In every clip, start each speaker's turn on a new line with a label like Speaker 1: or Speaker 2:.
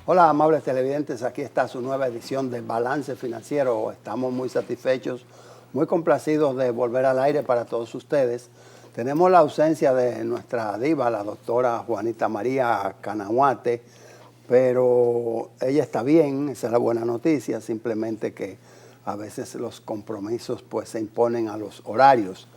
Speaker 1: Hola, amables televidentes, aquí está su nueva edición del Balance Financiero. Estamos muy satisfechos, muy complacidos de volver al aire para todos ustedes. Tenemos la ausencia de nuestra diva, la doctora Juanita María Canahuate, pero ella está bien, esa es la buena noticia, simplemente que a veces los compromisos pues se imponen a los horarios.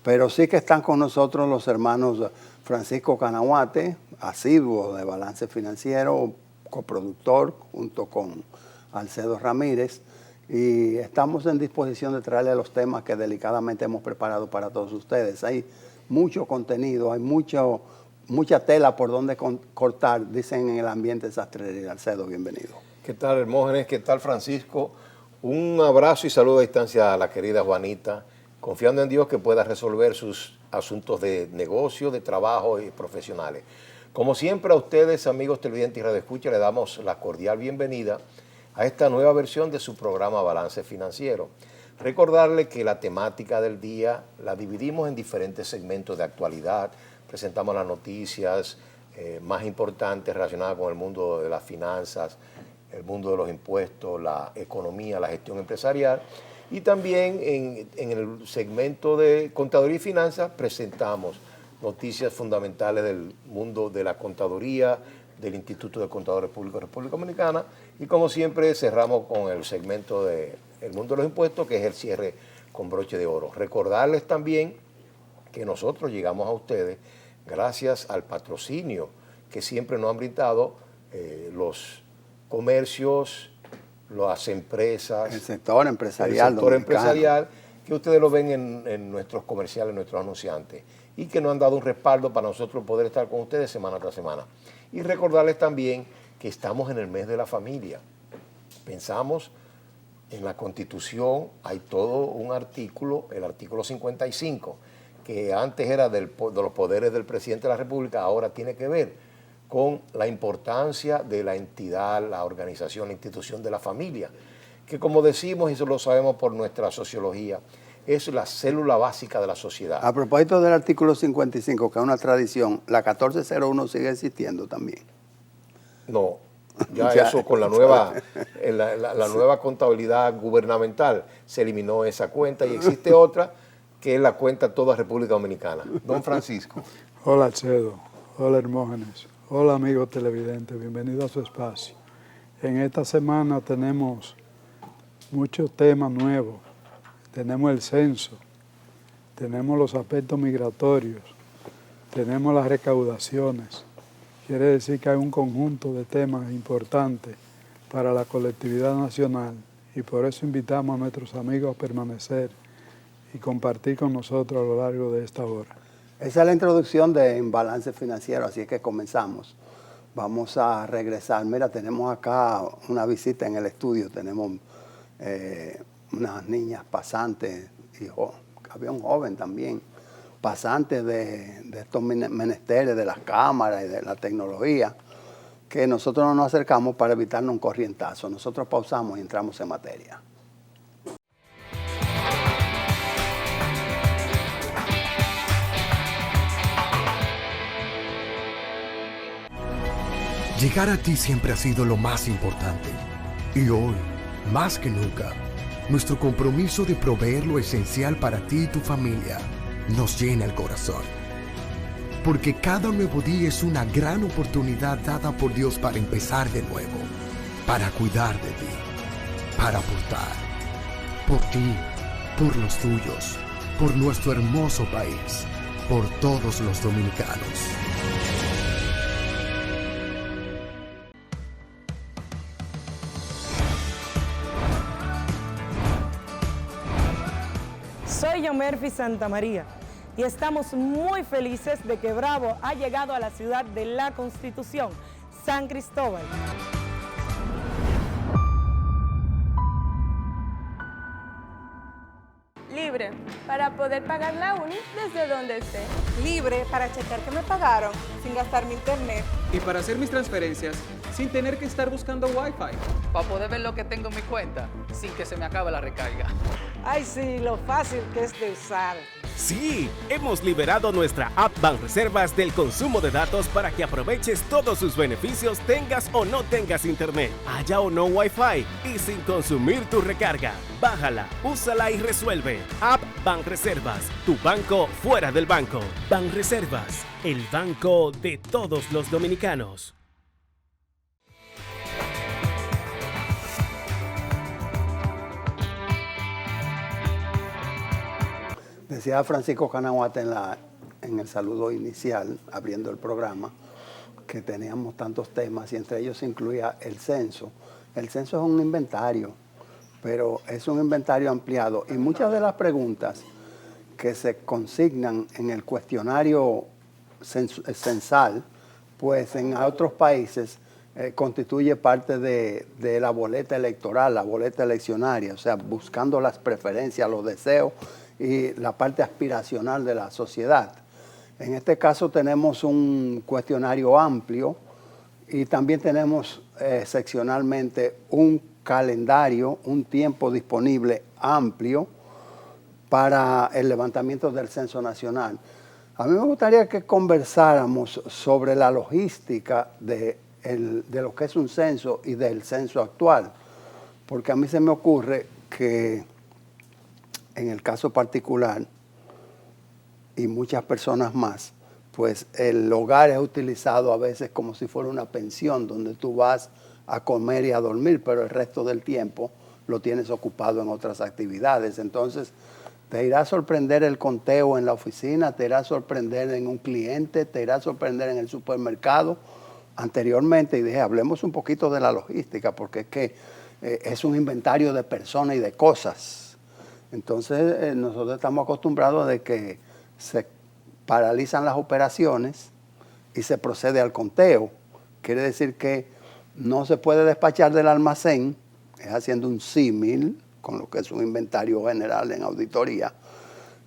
Speaker 1: Pero sí que están con nosotros los hermanos Francisco Canahuate, asiduo de Balance Financiero, coproductor junto con Alcedo Ramírez, y estamos en disposición de traerle los temas que delicadamente hemos preparado para todos ustedes. Hay mucho contenido, hay mucha tela por donde cortar, dicen en el ambiente de sastrería. Alcedo, bienvenido.
Speaker 2: ¿Qué tal, Hermógenes? ¿Qué tal, Francisco? Un abrazo y saludo a distancia a la querida Juanita, confiando en Dios que pueda resolver sus asuntos de negocio, de trabajo y profesionales. Como siempre, a ustedes, amigos televidentes y radioescuchas, le damos la cordial bienvenida a esta nueva versión de su programa Balance Financiero. Recordarle que la temática del día la dividimos en diferentes segmentos de actualidad. Presentamos las noticias más importantes relacionadas con el mundo de las finanzas, el mundo de los impuestos, la economía, la gestión empresarial. Y también en el segmento de contaduría y finanzas presentamos noticias fundamentales del mundo de la contaduría, del Instituto de Contadores Públicos de República Dominicana, y como siempre cerramos con el segmento del mundo de los impuestos, que es el cierre con broche de oro. Recordarles también que nosotros llegamos a ustedes gracias al patrocinio que siempre nos han brindado los comercios, las empresas,
Speaker 1: el sector empresarial,
Speaker 2: que ustedes lo ven en nuestros comerciales, en nuestros anunciantes, y que nos han dado un respaldo para nosotros poder estar con ustedes semana tras semana. Y recordarles también que estamos en el mes de la familia. Pensamos en la Constitución, hay todo un artículo, el artículo 55, que antes era de los poderes del presidente de la República, ahora tiene que ver con la importancia de la entidad, la organización, la institución de la familia, que como decimos, y eso lo sabemos por nuestra sociología, es la célula básica de la sociedad.
Speaker 1: A propósito del artículo 55, que es una tradición, la 1401 sigue existiendo también.
Speaker 2: No, ya eso con la nueva, la nueva contabilidad gubernamental se eliminó esa cuenta y existe otra que es la cuenta toda República Dominicana. Don Francisco.
Speaker 3: Hola, Alcedo. Hola, Hermógenes. Hola, amigos televidentes. Bienvenidos a su espacio. En esta semana tenemos muchos temas nuevos. Tenemos el censo, tenemos los aspectos migratorios, tenemos las recaudaciones. Quiere decir que hay un conjunto de temas importantes para la colectividad nacional y por eso invitamos a nuestros amigos a permanecer y compartir con nosotros a lo largo de esta hora.
Speaker 1: Esa es la introducción de Balance Financiero, así que comenzamos. Vamos a regresar. Mira, tenemos acá una visita en el estudio, tenemos unas niñas pasantes, había un joven también, pasantes de estos menesteres de las cámaras y de la tecnología, que nosotros no nos acercamos para evitarnos un corrientazo. Nosotros pausamos y entramos en materia.
Speaker 4: Llegar a ti siempre ha sido lo más importante. Y hoy, más que nunca, nuestro compromiso de proveer lo esencial para ti y tu familia nos llena el corazón. Porque cada nuevo día es una gran oportunidad dada por Dios para empezar de nuevo, para cuidar de ti, para aportar, por ti, por los tuyos, por nuestro hermoso país, por todos los dominicanos.
Speaker 5: Soy Yomerfi Santamaría y estamos muy felices de que Bravo ha llegado a la ciudad de la Constitución, San Cristóbal.
Speaker 6: Libre para poder pagar la uni desde donde esté.
Speaker 7: Libre para checar que me pagaron sin gastar mi internet. y para hacer mis transferencias sin tener que estar buscando Wi-Fi.
Speaker 8: Para poder ver lo que tengo en mi cuenta sin que se me acabe la recarga.
Speaker 5: Ay, sí, lo fácil que es de usar.
Speaker 9: Sí, hemos liberado nuestra app Banreservas del consumo de datos para que aproveches todos sus beneficios, tengas o no tengas internet, haya o no Wi-Fi y sin consumir tu recarga. Bájala, úsala y resuelve. App Banreservas, tu banco fuera del banco. Banreservas, el banco de todos los dominicanos.
Speaker 1: Decía Francisco Canahuate en el saludo inicial, abriendo el programa, que teníamos tantos temas y entre ellos se incluía el censo. El censo es un inventario, pero es un inventario ampliado y muchas de las preguntas que se consignan en el cuestionario censal, pues en otros países constituye parte de la boleta electoral, la boleta eleccionaria, o sea, buscando las preferencias, los deseos y la parte aspiracional de la sociedad. En este caso tenemos un cuestionario amplio y también tenemos seccionalmente un calendario, un tiempo disponible amplio para el levantamiento del censo nacional. A mí me gustaría que conversáramos sobre la logística de lo que es un censo y del censo actual, porque a mí se me ocurre que en el caso particular, y muchas personas más, pues el hogar es utilizado a veces como si fuera una pensión donde tú vas a comer y a dormir, pero el resto del tiempo lo tienes ocupado en otras actividades. Entonces, te irá a sorprender el conteo en la oficina, te irá a sorprender en un cliente, te irá a sorprender en el supermercado. Anteriormente, y dije, hablemos un poquito de la logística, porque es que es un inventario de personas y de cosas. Entonces, nosotros estamos acostumbrados de que se paralizan las operaciones y se procede al conteo. Quiere decir que no se puede despachar del almacén, es haciendo un símil con lo que es un inventario general en auditoría.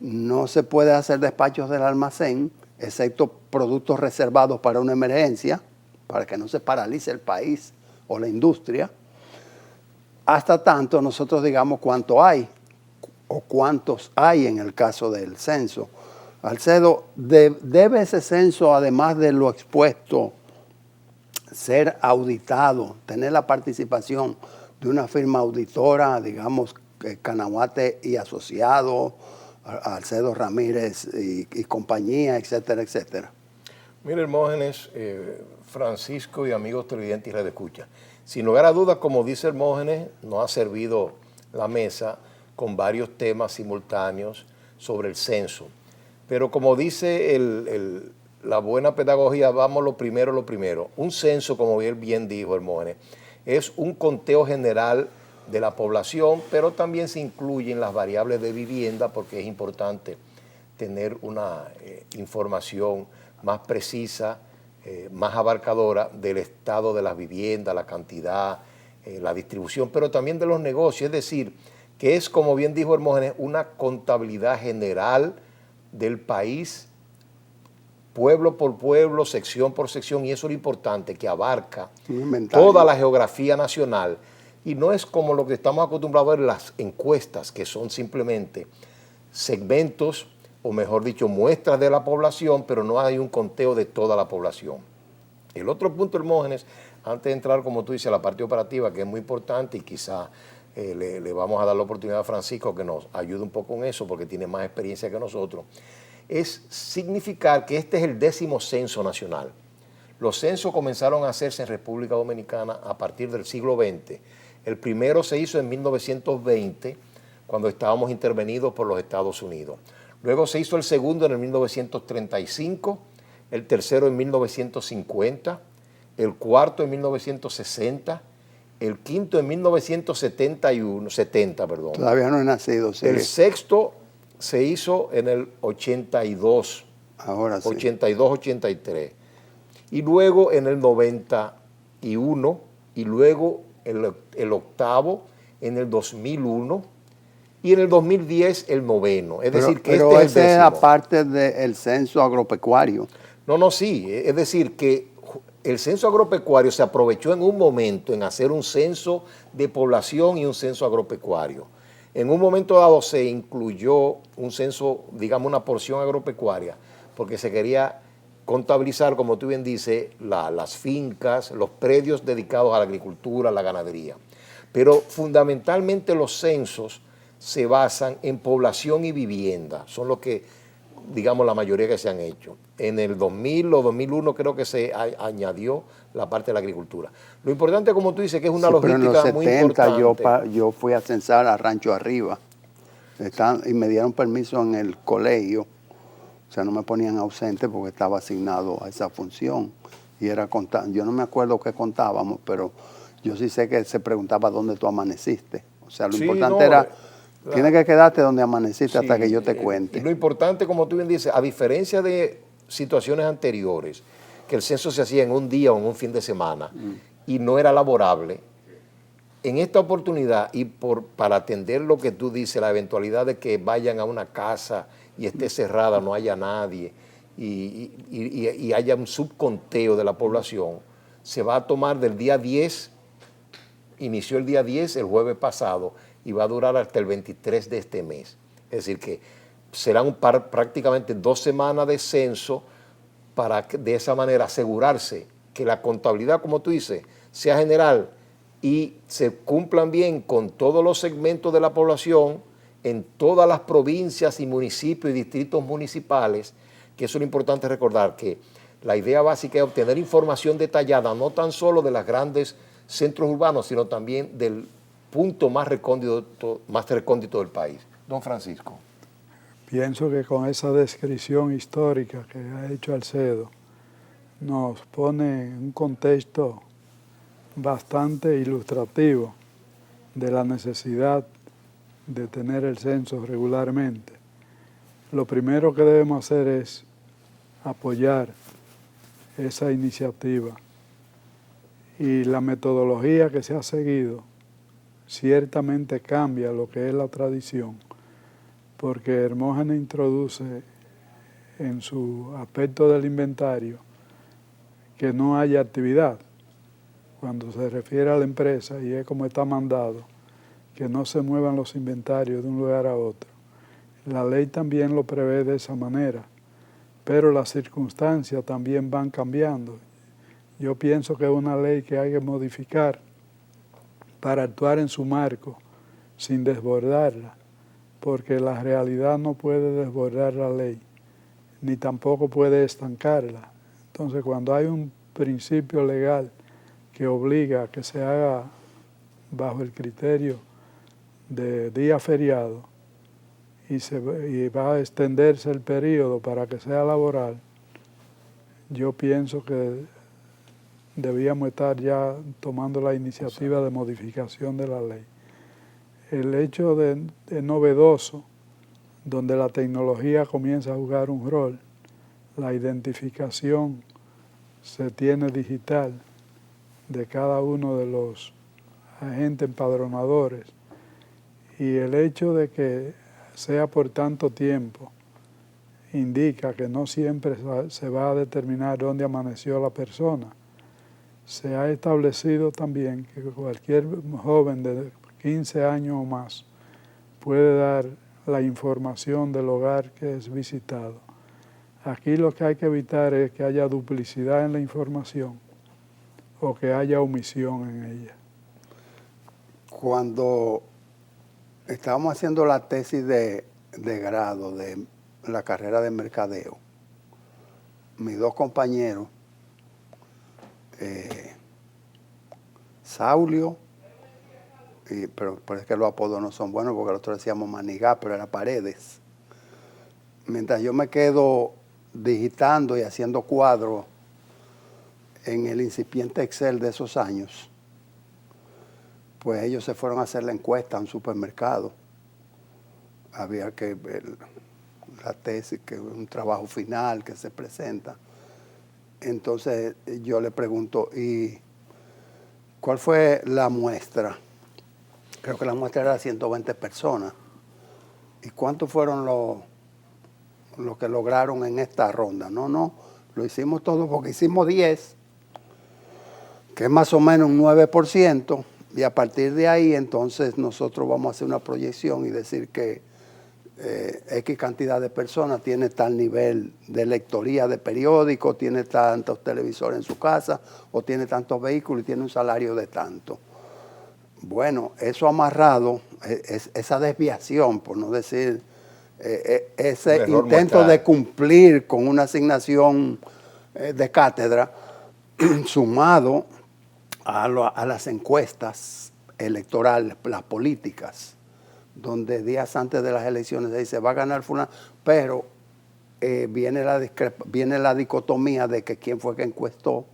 Speaker 1: No se puede hacer despachos del almacén, excepto productos reservados para una emergencia, para que no se paralice el país o la industria, hasta tanto nosotros digamos cuánto hay o cuántos hay en el caso del censo. Alcedo, ¿debe ese censo, además de lo expuesto, ser auditado, tener la participación de una firma auditora, digamos, Canahuate y Asociados, Alcedo Ramírez y compañía, etcétera, etcétera?
Speaker 2: Mire, Hermógenes, Francisco y amigos televidentes y redescucha, sin lugar a dudas, como dice Hermógenes, nos ha servido la mesa con varios temas simultáneos sobre el censo. Pero como dice la buena pedagogía, vamos lo primero. Un censo, como bien dijo Hermógenes, es un conteo general de la población, pero también se incluyen las variables de vivienda porque es importante tener una información más precisa, más abarcadora del estado de las viviendas, la cantidad, la distribución, pero también de los negocios. Es decir, que es, como bien dijo Hermógenes, una contabilidad general del país, pueblo por pueblo, sección por sección, y eso es lo importante, que abarca toda la geografía nacional. Y no es como lo que estamos acostumbrados a ver las encuestas, que son simplemente segmentos, o mejor dicho, muestras de la población, pero no hay un conteo de toda la población. El otro punto, Hermógenes, antes de entrar, como tú dices, a la parte operativa, que es muy importante y quizá le vamos a dar la oportunidad a Francisco que nos ayude un poco con eso porque tiene más experiencia que nosotros, es significar que este es el 10º censo nacional. Los censos comenzaron a hacerse en República Dominicana a partir del siglo XX. El primero se hizo en 1920, cuando estábamos intervenidos por los Estados Unidos. Luego se hizo el segundo en el 1935, el tercero en 1950, el cuarto en 1960, el quinto en 1970.
Speaker 1: Todavía no he nacido, sí.
Speaker 2: El sexto se hizo en el 82.
Speaker 1: Ahora sí.
Speaker 2: 82-83. Y luego en el 91, y luego el octavo en el 2001, y en el 2010 el 9º. Es decir, que
Speaker 1: pero
Speaker 2: este es el 10º.
Speaker 1: Aparte del censo agropecuario.
Speaker 2: No, sí. Es decir, que el censo agropecuario se aprovechó en un momento en hacer un censo de población y un censo agropecuario. En un momento dado se incluyó un censo, digamos una porción agropecuaria, porque se quería contabilizar, como tú bien dices, las fincas, los predios dedicados a la agricultura, a la ganadería. Pero fundamentalmente los censos se basan en población y vivienda, son los que, digamos, la mayoría que se han hecho. En el 2000 o 2001 creo que se añadió la parte de la agricultura. Lo importante, como tú dices, que es una logística
Speaker 1: pero en los
Speaker 2: muy
Speaker 1: 70
Speaker 2: importante.
Speaker 1: yo fui a censar a Rancho Arriba y me dieron permiso en el colegio, o sea, no me ponían ausente porque estaba asignado a esa función. Y era contar, yo no me acuerdo qué contábamos, pero yo sí sé que se preguntaba dónde tú amaneciste. O sea, lo importante era, tienes que quedarte donde amaneciste hasta que yo te cuente.
Speaker 2: Y lo importante, como tú bien dices, a diferencia de situaciones anteriores, que el censo se hacía en un día o en un fin de semana y no era laborable, en esta oportunidad y para atender lo que tú dices, la eventualidad de que vayan a una casa y esté cerrada, no haya nadie y haya un subconteo de la población, se va a tomar del día 10, inició el día 10 el jueves pasado y va a durar hasta el 23 de este mes. Es decir que serán prácticamente 2 semanas de censo para de esa manera asegurarse que la contabilidad, como tú dices, sea general y se cumplan bien con todos los segmentos de la población en todas las provincias y municipios y distritos municipales, que eso es lo importante recordar, que la idea básica es obtener información detallada, no tan solo de los grandes centros urbanos, sino también del punto más recóndito del país. Don Francisco.
Speaker 3: Pienso que con esa descripción histórica que ha hecho Alcedo, nos pone en un contexto bastante ilustrativo de la necesidad de tener el censo regularmente. Lo primero que debemos hacer es apoyar esa iniciativa y la metodología que se ha seguido ciertamente cambia lo que es la tradición, porque Hermógenes introduce en su aspecto del inventario que no haya actividad cuando se refiere a la empresa, y es como está mandado, que no se muevan los inventarios de un lugar a otro. La ley también lo prevé de esa manera, pero las circunstancias también van cambiando. Yo pienso que es una ley que hay que modificar para actuar en su marco, sin desbordarla, porque la realidad no puede desbordar la ley, ni tampoco puede estancarla. Entonces, cuando hay un principio legal que obliga a que se haga bajo el criterio de día feriado y va a extenderse el periodo para que sea laboral, yo pienso que debíamos estar ya tomando la iniciativa de modificación de la ley. El hecho de novedoso, donde la tecnología comienza a jugar un rol, la identificación se tiene digital de cada uno de los agentes empadronadores, y el hecho de que sea por tanto tiempo indica que no siempre se va a determinar dónde amaneció la persona. Se ha establecido también que cualquier joven de 15 años o más puede dar la información del hogar que es visitado. Aquí lo que hay que evitar es que haya duplicidad en la información o que haya omisión en ella.
Speaker 1: Cuando estábamos haciendo la tesis de grado de la carrera de mercadeo, mis 2 compañeros, Saulio, pero es que los apodos no son buenos porque nosotros decíamos Manigá, pero era Paredes. Mientras yo me quedo digitando y haciendo cuadros en el incipiente Excel de esos años, pues ellos se fueron a hacer la encuesta a un supermercado. Había que ver la tesis, que es un trabajo final que se presenta. Entonces yo le pregunto, ¿y cuál fue la muestra? Creo que la muestra era 120 personas. ¿Y cuántos fueron los que lograron en esta ronda? No, lo hicimos todo porque hicimos 10. que es más o menos un 9%, y a partir de ahí entonces nosotros vamos a hacer una proyección y decir que X cantidad de personas tiene tal nivel de lectoría de periódicos, tiene tantos televisores en su casa o tiene tantos vehículos y tiene un salario de tanto. Bueno, eso amarrado, esa desviación, por no decir, ese intento de cumplir con una asignación de cátedra, sumado a las encuestas electorales, las políticas, donde días antes de las elecciones se dice va a ganar fulano, pero viene la dicotomía de que quién fue que encuestó,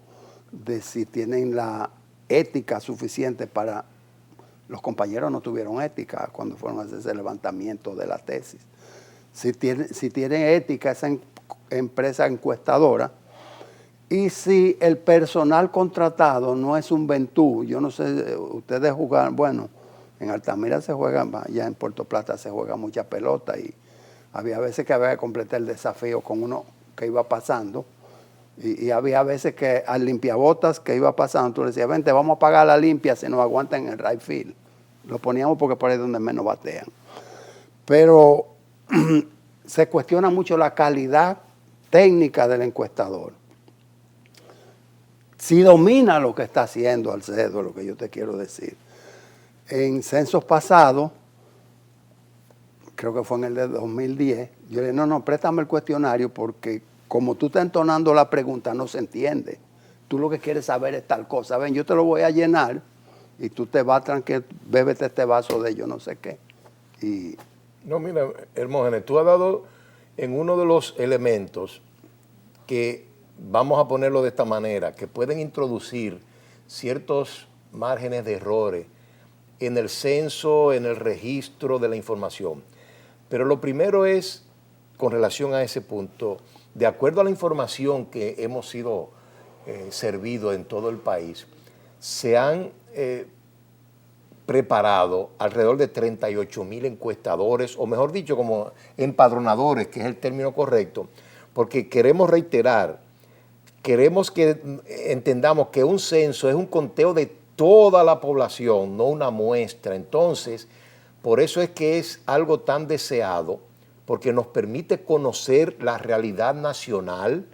Speaker 1: de si tienen la ética suficiente para... Los compañeros no tuvieron ética cuando fueron a hacer ese levantamiento de la tesis. Si tiene ética esa empresa encuestadora, y si el personal contratado no es un ventú, yo no sé, ustedes jugan, bueno, en Altamira se juega, ya en Puerto Plata se juega mucha pelota y había veces que había que completar el desafío con uno que iba pasando y había veces que al limpiabotas que iba pasando, tú le decías, vente, vamos a pagar la limpia si nos aguantan en el right field. Lo poníamos porque por ahí es donde menos batean. Pero se cuestiona mucho la calidad técnica del encuestador. Si domina lo que está haciendo Alcedo, lo que yo te quiero decir. En censos pasados, creo que fue en el de 2010, yo le dije, no, préstame el cuestionario porque como tú estás entonando la pregunta no se entiende. Tú lo que quieres saber es tal cosa. Ven, yo te lo voy a llenar y tú te vas tranquilo, bébete este vaso de yo no sé qué. Y...
Speaker 2: No, mira, Hermógenes, tú has dado en uno de los elementos que, vamos a ponerlo de esta manera, que pueden introducir ciertos márgenes de errores en el censo, en el registro de la información. Pero lo primero es, con relación a ese punto, de acuerdo a la información que hemos sido servido en todo el país, se han preparado alrededor de 38,000 encuestadores, o mejor dicho, como empadronadores, que es el término correcto, porque queremos reiterar, queremos que entendamos que un censo es un conteo de toda la población, no una muestra. Entonces, por eso es que es algo tan deseado, porque nos permite conocer la realidad nacional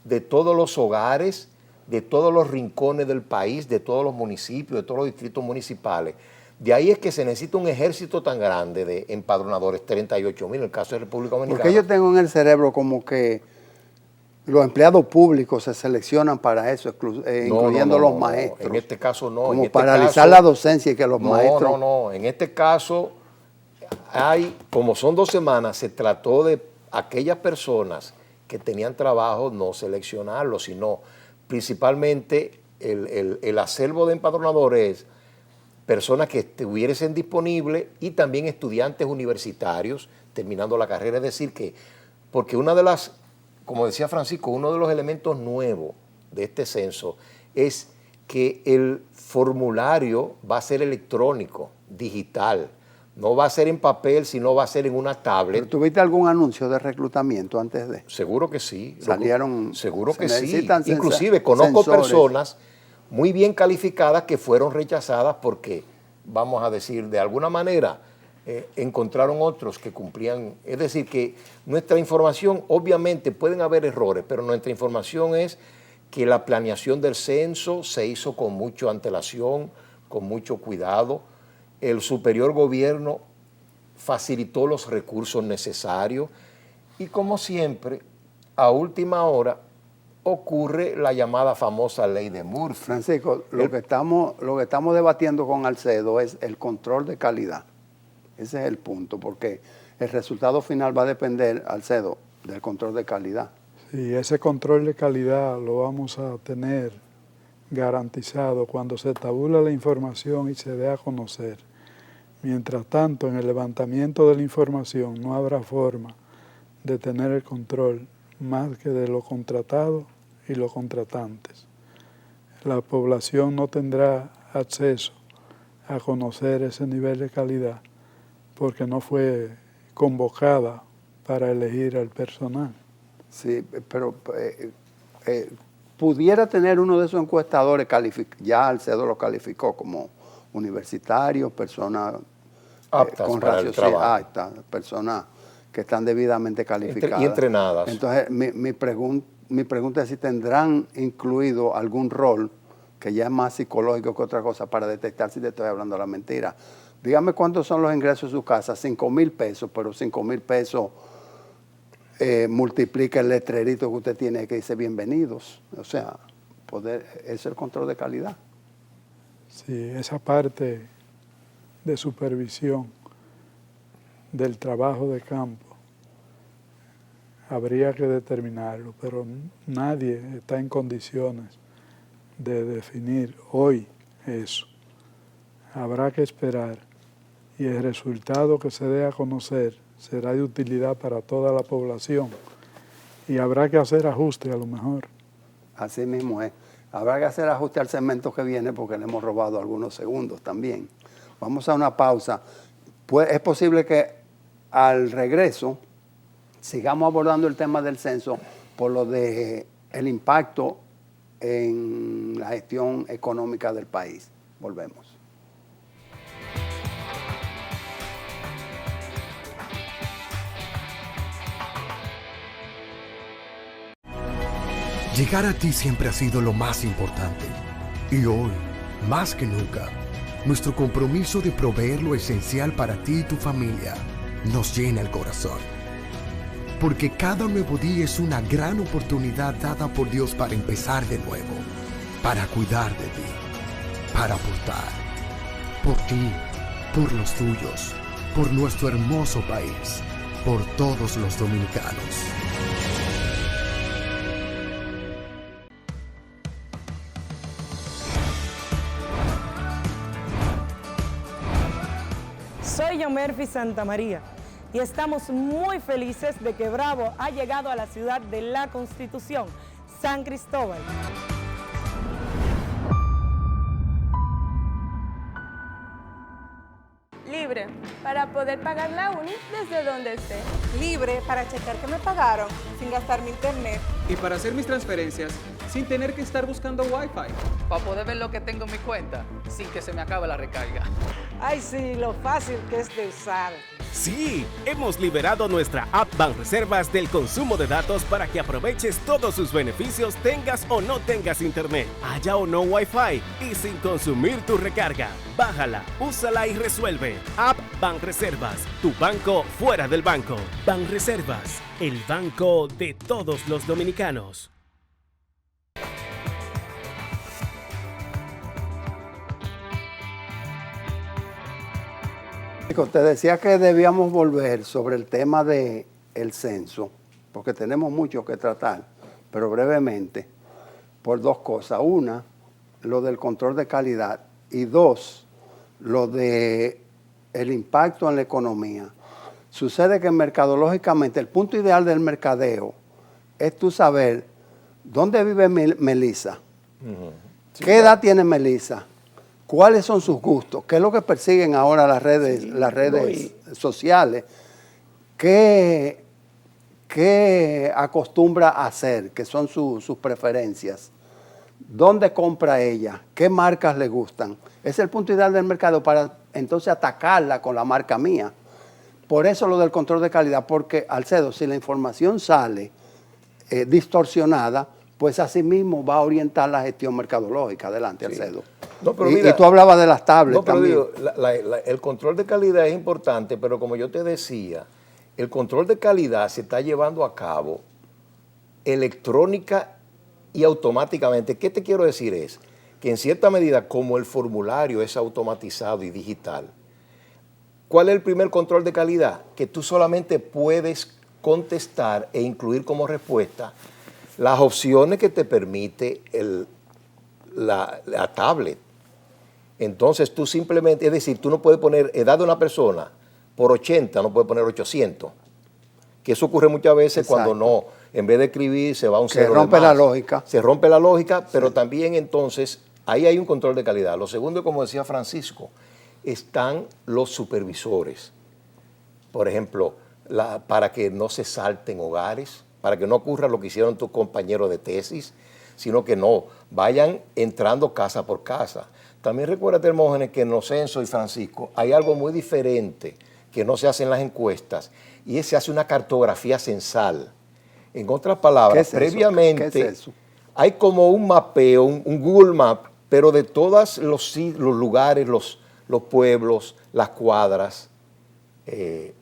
Speaker 2: de todos los hogares, de todos los rincones del país, de todos los municipios, de todos los distritos municipales. De ahí es que se necesita un ejército tan grande de empadronadores, 38,000 en el caso de República Dominicana.
Speaker 1: Porque yo tengo en el cerebro como que los empleados públicos se seleccionan para eso, incluyendo los maestros.
Speaker 2: En este caso no.
Speaker 1: Como paralizar la docencia y que los maestros...
Speaker 2: No. En este caso, como son 2 semanas, se trató de aquellas personas que tenían trabajo, no seleccionarlos, sino principalmente el acervo de empadronadores, personas que estuviesen disponibles y también estudiantes universitarios terminando la carrera. Es decir que, porque una de las, como decía Francisco, uno de los elementos nuevos de este censo es que el formulario va a ser electrónico, digital. No va a ser en papel, sino va a ser en una tablet.
Speaker 1: ¿Pero tuviste algún anuncio de reclutamiento antes de?
Speaker 2: Seguro que sí.
Speaker 1: Salieron...
Speaker 2: Seguro que sí. Inclusive conozco personas muy bien calificadas que fueron rechazadas porque, vamos a decir, de alguna manera encontraron otros que cumplían. Es decir, que nuestra información, obviamente pueden haber errores, pero nuestra información es que la planeación del censo se hizo con mucha antelación, con mucho cuidado. El superior gobierno facilitó los recursos necesarios y, como siempre, a última hora ocurre la llamada famosa ley de Murphy.
Speaker 1: Francisco, lo que estamos debatiendo con Alcedo es el control de calidad. Ese es el punto, porque el resultado final va a depender, Alcedo, del control de calidad.
Speaker 3: Sí, ese control de calidad lo vamos a tener garantizado cuando se tabula la información y se dé a conocer. Mientras tanto, en el levantamiento de la información no habrá forma de tener el control más que de los contratados y los contratantes. La población no tendrá acceso a conocer ese nivel de calidad porque no fue convocada para elegir al personal.
Speaker 1: Sí, pero pudiera tener uno de esos encuestadores, ya Alcedo lo calificó como universitarios, personas
Speaker 2: aptas
Speaker 1: con
Speaker 2: para el trabajo,
Speaker 1: altas, personas que están debidamente calificadas.
Speaker 2: Y entrenadas.
Speaker 1: Entonces, mi pregunta es si tendrán incluido algún rol, que ya es más psicológico que otra cosa, para detectar si te estoy hablando la mentira. Dígame cuántos son los ingresos de su casa, 5,000 pesos, pero 5,000 pesos multiplica el letrerito que usted tiene que dice bienvenidos. O sea, es el control de calidad.
Speaker 3: Sí, esa parte de supervisión del trabajo de campo habría que determinarlo, pero nadie está en condiciones de definir hoy eso. Habrá que esperar y el resultado que se dé a conocer será de utilidad para toda la población y habrá que hacer ajustes a lo mejor.
Speaker 1: Así mismo es. Habrá que hacer ajuste al segmento que viene porque le hemos robado algunos segundos también. Vamos a una pausa. Pues es posible que al regreso sigamos abordando el tema del censo por lo de el impacto en la gestión económica del país. Volvemos.
Speaker 4: Llegar a ti siempre ha sido lo más importante. Y hoy, más que nunca, nuestro compromiso de proveer lo esencial para ti y tu familia nos llena el corazón. Porque cada nuevo día es una gran oportunidad dada por Dios para empezar de nuevo, para cuidar de ti, para aportar. Por ti, por los tuyos, por nuestro hermoso país, por todos los dominicanos.
Speaker 5: Soy Yomerfi Santamaría y estamos muy felices de que Bravo ha llegado a la ciudad de la Constitución, San Cristóbal.
Speaker 6: Libre para poder pagar la uni desde donde esté.
Speaker 10: Libre para checar que me pagaron sin gastar mi internet.
Speaker 7: Y para hacer mis transferencias sin tener que estar buscando Wi-Fi.
Speaker 8: Para poder ver lo que tengo en mi cuenta sin que se me acabe la recarga.
Speaker 10: Ay, sí, lo fácil que es de usar.
Speaker 9: Sí, hemos liberado nuestra app Banreservas del consumo de datos para que aproveches todos sus beneficios tengas o no tengas internet, haya o no Wi-Fi y sin consumir tu recarga. Bájala, úsala y resuelve. App Banreservas, tu banco fuera del banco. Banreservas, el banco de todos los dominicanos.
Speaker 1: Te decía que debíamos volver sobre el tema del censo, porque tenemos mucho que tratar, pero brevemente, por dos cosas. Una, lo del control de calidad, y dos, lo de el impacto en la economía. Sucede que mercadológicamente el punto ideal del mercadeo es tú saber dónde vive Melissa,
Speaker 2: Sí,
Speaker 1: qué edad tiene Melissa, cuáles son sus gustos, qué es lo que persiguen ahora las redes, sociales, qué acostumbra a hacer, que son sus preferencias, dónde compra ella, qué marcas le gustan. Es el punto ideal del mercado para entonces atacarla con la marca mía. Por eso lo del control de calidad, porque Alcedo, si la información sale distorsionada, pues así mismo va a orientar la gestión mercadológica. Adelante, Alcedo.
Speaker 2: No, pero mira,
Speaker 1: y tú hablabas de las tablets también.
Speaker 2: Digo, el control de calidad es importante, pero como yo te decía, el control de calidad se está llevando a cabo electrónica y automáticamente. ¿Qué te quiero decir? Es que en cierta medida, como el formulario es automatizado y digital, ¿cuál es el primer control de calidad? Que tú solamente puedes contestar e incluir como respuesta las opciones que te permite la tablet. Entonces tú simplemente, es decir, tú no puedes poner edad de una persona por 80, no puedes poner 800. Que eso ocurre muchas veces. Exacto. Cuando no, en vez de escribir se va a un cero.
Speaker 1: Se rompe la lógica.
Speaker 2: Se rompe la lógica, pero también entonces ahí hay un control de calidad. Lo segundo, como decía Francisco, están los supervisores. Por ejemplo, para que no se salten hogares, para que no ocurra lo que hicieron tus compañeros de tesis. sino que no, vayan entrando casa por casa. También recuérdate, Hermógenes, que en los censos, y Francisco, hay algo muy diferente que no se hace en las encuestas, y se hace una cartografía censal. En otras palabras, previamente
Speaker 1: ¿Qué es eso?
Speaker 2: hay como un mapeo, un Google Map, pero de todos los lugares, los pueblos, las cuadras,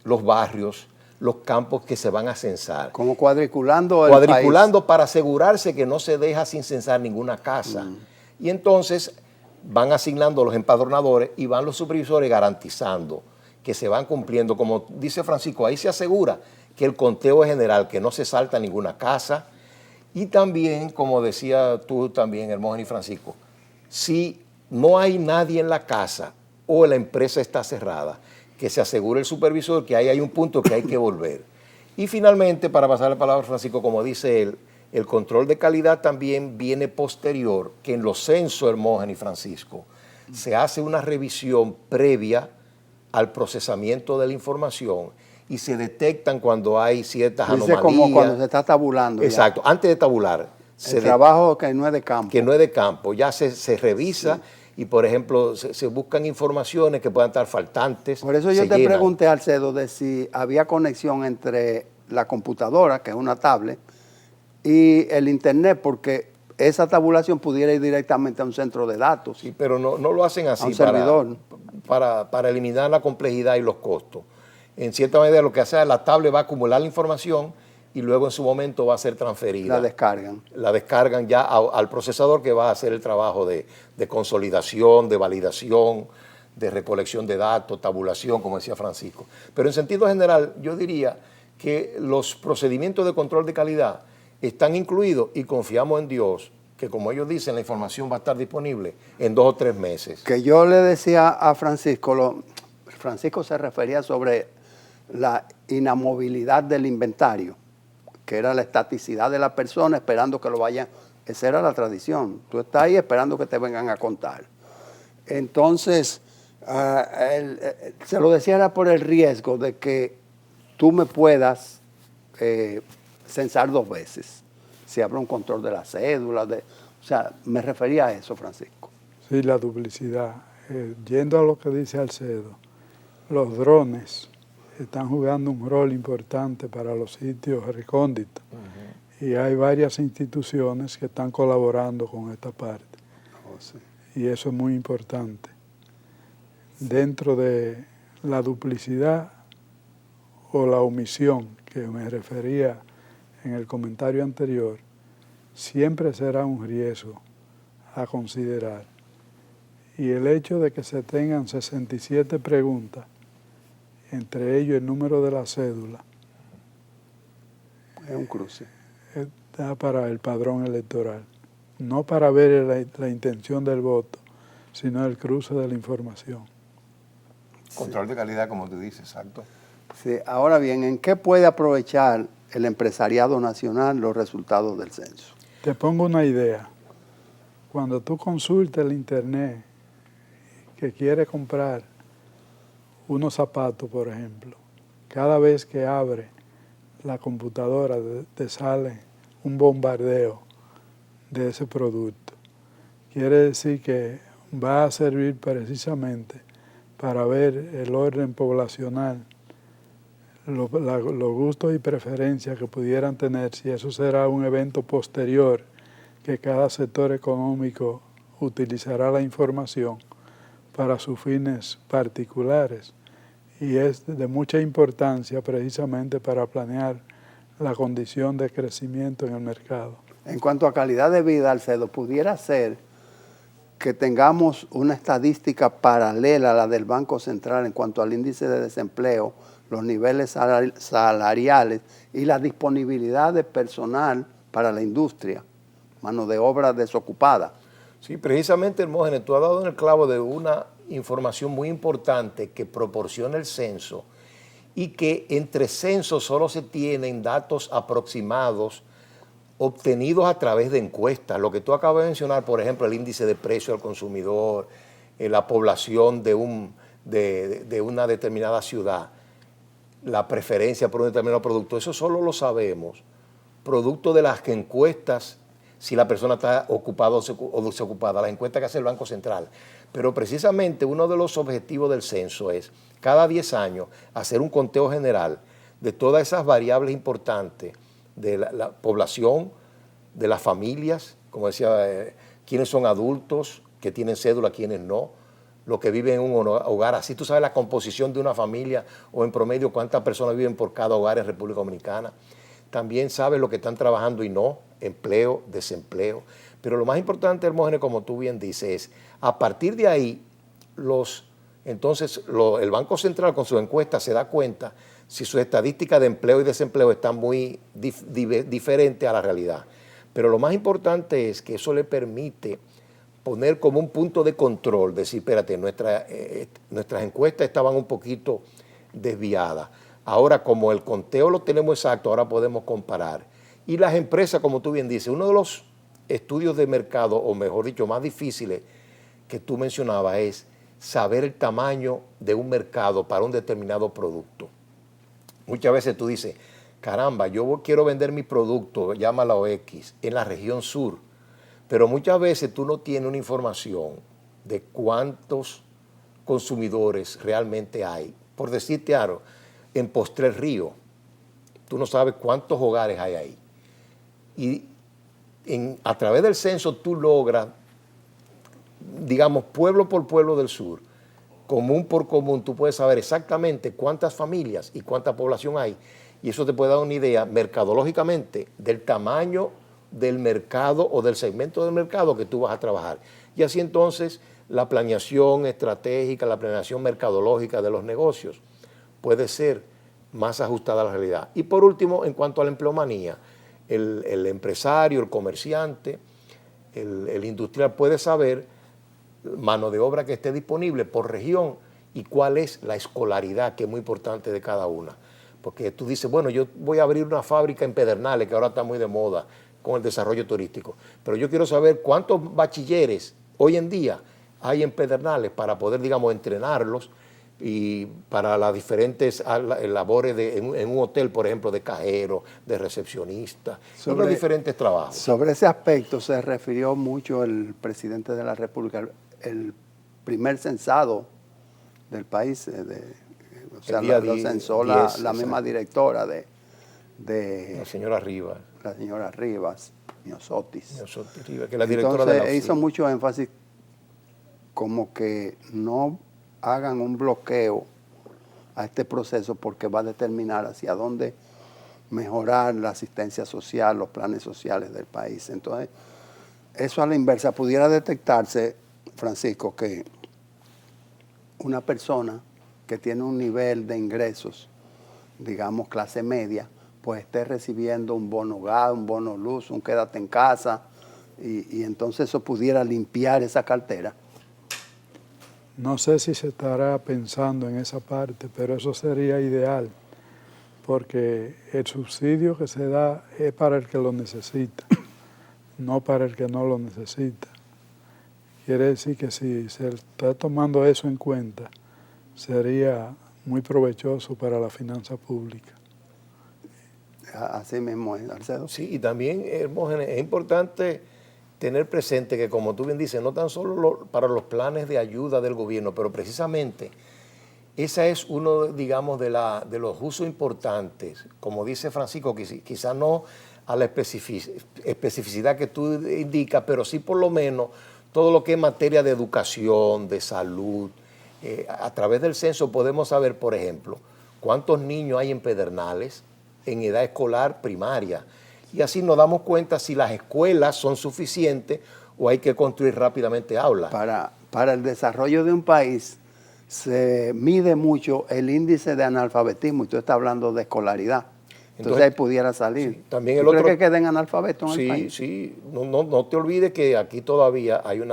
Speaker 2: los barrios, los campos que se van a censar.
Speaker 1: Como cuadriculando el
Speaker 2: Cuadriculando
Speaker 1: país.
Speaker 2: para asegurarse que no se deja sin censar ninguna casa. Y entonces van asignando los empadronadores y van los supervisores garantizando que se van cumpliendo. Como dice Francisco, ahí se asegura que el conteo es general, que no se salta ninguna casa. Y también, como decía tú también, Hermógenes y Francisco, si no hay nadie en la casa o la empresa está cerrada, que se asegure el supervisor que ahí hay un punto que hay que volver. Y finalmente, para pasar la palabra a Francisco, como dice él, el control de calidad también viene posterior, que en los censos, Hermógenes y Francisco, se hace una revisión previa al procesamiento de la información y se detectan cuando hay ciertas anomalías.
Speaker 1: Como cuando se está tabulando.
Speaker 2: Exacto, ya. Antes de tabular.
Speaker 1: El trabajo que no es de campo.
Speaker 2: Que no es de campo, ya se revisa. Sí. Y, por ejemplo, se buscan informaciones que puedan estar faltantes.
Speaker 1: Por eso yo te pregunté, Alcedo, de si había conexión entre la computadora, que es una tablet, y el internet, porque esa tabulación pudiera ir directamente a un centro de datos.
Speaker 2: Sí, pero no lo hacen así.
Speaker 1: A un servidor.
Speaker 2: Para eliminar la complejidad y los costos. En cierta medida lo que hace es la tablet va a acumular la información y luego en su momento va a ser transferida.
Speaker 1: La descargan.
Speaker 2: La descargan ya al procesador que va a hacer el trabajo de consolidación, de validación, de recolección de datos, tabulación, como decía Francisco. Pero en sentido general, yo diría que los procedimientos de control de calidad están incluidos y confiamos en Dios que, como ellos dicen, la información va a estar disponible en 2 o 3 meses.
Speaker 1: Que yo le decía a Francisco, Francisco se refería sobre la inamovilidad del inventario, que era la estaticidad de la persona esperando que lo vayan. Esa era la tradición. Tú estás ahí esperando que te vengan a contar. Entonces, se lo decía era por el riesgo de que tú me puedas censar 2 veces. Si habrá un control de la cédula. O sea, me refería a eso, Francisco.
Speaker 3: Sí, la duplicidad. Yendo a lo que dice Alcedo, los drones están jugando un rol importante para los sitios recónditos. Y hay varias instituciones que están colaborando con esta parte.
Speaker 1: Sí.
Speaker 3: Y eso es muy importante. Dentro de la duplicidad o la omisión que me refería en el comentario anterior, siempre será un riesgo a considerar. Y el hecho de que se tengan 67 preguntas, entre ellos el número de la cédula,
Speaker 1: es un cruce.
Speaker 3: Está para el padrón electoral, no para ver la intención del voto, sino el cruce de la información.
Speaker 2: Control de calidad, como tú dices, exacto.
Speaker 1: Sí, ahora bien, ¿en qué puede aprovechar el empresariado nacional los resultados del censo?
Speaker 3: Te pongo una idea. Cuando tú consultes el internet que quiere comprar unos zapatos, por ejemplo, cada vez que abre la computadora te sale un bombardeo de ese producto. Quiere decir que va a servir precisamente para ver el orden poblacional, los gustos y preferencias que pudieran tener, si eso será un evento posterior, que cada sector económico utilizará la información para sus fines particulares. Y es de mucha importancia precisamente para planear la condición de crecimiento en el mercado.
Speaker 1: En cuanto a calidad de vida, Alcedo, pudiera ser que tengamos una estadística paralela a la del Banco Central en cuanto al índice de desempleo, los niveles salariales y la disponibilidad de personal para la industria, mano de obra desocupada.
Speaker 2: Sí, precisamente, Hermógenes, tú has dado en el clavo de una información muy importante que proporciona el censo y que entre censos solo se tienen datos aproximados obtenidos a través de encuestas. Lo que tú acabas de mencionar, por ejemplo, el índice de precio al consumidor, la población de una determinada ciudad, la preferencia por un determinado producto, eso solo lo sabemos producto de las encuestas si la persona está ocupada o desocupada, las encuestas que hace el Banco Central. Pero precisamente uno de los objetivos del censo es, cada 10 años, hacer un conteo general de todas esas variables importantes de la población, de las familias, como decía, quiénes son adultos, que tienen cédula, quiénes no, los que viven en un hogar. Así tú sabes la composición de una familia o en promedio cuántas personas viven por cada hogar en República Dominicana. También sabes lo que están trabajando y no, empleo, desempleo. Pero lo más importante, Hermógenes, como tú bien dices, es a partir de ahí, el Banco Central con sus encuestas se da cuenta si sus estadísticas de empleo y desempleo están muy diferentes a la realidad. Pero lo más importante es que eso le permite poner como un punto de control, decir, espérate, nuestras encuestas estaban un poquito desviadas. Ahora, como el conteo lo tenemos exacto, ahora podemos comparar. Y las empresas, como tú bien dices, uno de los estudios de mercado, o mejor dicho, más difíciles que tú mencionabas, es saber el tamaño de un mercado para un determinado producto. Muchas veces tú dices, caramba, yo quiero vender mi producto, llámalo X, en la región sur, pero muchas veces tú no tienes una información de cuántos consumidores realmente hay. Por decirte algo, en Postrer Río, tú no sabes cuántos hogares hay ahí. Y a través del censo tú logras, digamos, pueblo por pueblo del sur, común por común, tú puedes saber exactamente cuántas familias y cuánta población hay. Y eso te puede dar una idea mercadológicamente del tamaño del mercado o del segmento del mercado que tú vas a trabajar. Y así entonces la planeación estratégica, la planeación mercadológica de los negocios puede ser más ajustada a la realidad. Y por último, en cuanto a la empleomanía, el empresario, el comerciante, el industrial puede saber mano de obra que esté disponible por región y cuál es la escolaridad, que es muy importante de cada una. Porque tú dices, bueno, yo voy a abrir una fábrica en Pedernales, que ahora está muy de moda con el desarrollo turístico, pero yo quiero saber cuántos bachilleres hoy en día hay en Pedernales para poder, digamos, entrenarlos y para las diferentes labores en un hotel, por ejemplo, de cajero, de recepcionista, sobre los diferentes trabajos.
Speaker 1: Sobre ese aspecto se refirió mucho el presidente de la República, el primer censado del país, o sea, lo censó la misma directora de
Speaker 2: la señora Rivas.
Speaker 1: La señora Rivas, Miosotis.
Speaker 2: Miosotis Rivas, que es la directora
Speaker 1: Entonces,
Speaker 2: de la
Speaker 1: hizo mucho énfasis como que no hagan un bloqueo a este proceso porque va a determinar hacia dónde mejorar la asistencia social, los planes sociales del país. Entonces, eso a la inversa pudiera detectarse, Francisco, que una persona que tiene un nivel de ingresos, digamos clase media, pues esté recibiendo un bono gas, un bono luz, un quédate en casa, y entonces eso pudiera limpiar esa cartera.
Speaker 3: No sé si se estará pensando en esa parte, pero eso sería ideal, porque el subsidio que se da es para el que lo necesita, no para el que no lo necesita. Quiere decir que si se está tomando eso en cuenta, sería muy provechoso para la finanza pública.
Speaker 1: Así mismo es, Alcedo.
Speaker 2: Sí, y también, Hermógenes, es importante tener presente que, como tú bien dices, no tan solo para los planes de ayuda del gobierno, pero precisamente esa es uno, digamos, de los usos importantes, como dice Francisco, quizás no a la especificidad que tú indicas, pero sí por lo menos todo lo que es materia de educación, de salud. A través del censo podemos saber, por ejemplo, cuántos niños hay en Pedernales en edad escolar primaria. Y así nos damos cuenta si las escuelas son suficientes o hay que construir rápidamente aulas.
Speaker 1: Para el desarrollo de un país se mide mucho el índice de analfabetismo y tú estás hablando de escolaridad. Entonces ahí pudiera salir.
Speaker 2: Sí, también
Speaker 1: ¿Tú crees que queden analfabetos en el país?
Speaker 2: Sí, no te olvides que aquí todavía hay un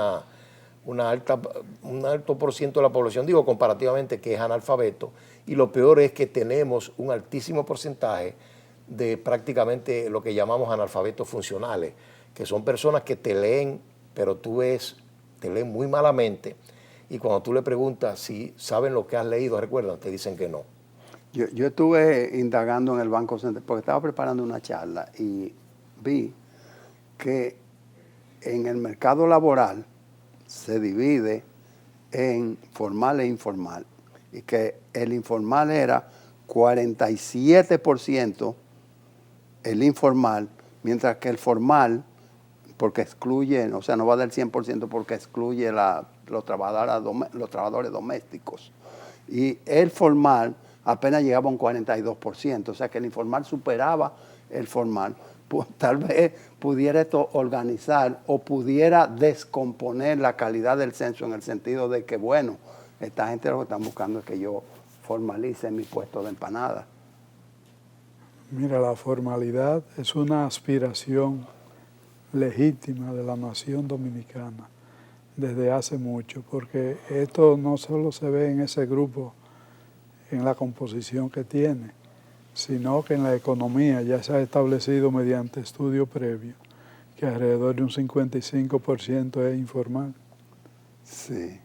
Speaker 2: alto por ciento de la población, digo comparativamente, que es analfabeto, y lo peor es que tenemos un altísimo porcentaje de prácticamente lo que llamamos analfabetos funcionales, que son personas que te leen, pero tú ves, te leen muy malamente, y cuando tú le preguntas si saben lo que has leído, recuerdan, te dicen que no.
Speaker 1: Yo estuve indagando en el Banco Central porque estaba preparando una charla y vi que en el mercado laboral se divide en formal e informal, y que el informal era 47% el informal, mientras que el formal, porque excluye, o sea, no va del 100% porque excluye los trabajadores domésticos. Y el formal apenas llegaba a un 42%, o sea que el informal superaba el formal. Pues, tal vez pudiera esto organizar o pudiera descomponer la calidad del censo en el sentido de que, bueno, esta gente lo que están buscando es que yo formalice mi puesto de empanada.
Speaker 3: Mira, la formalidad es una aspiración legítima de la nación dominicana desde hace mucho, porque esto no solo se ve en ese grupo, en la composición que tiene, sino que en la economía ya se ha establecido mediante estudio previo que alrededor de un 55% es informal.
Speaker 1: Sí,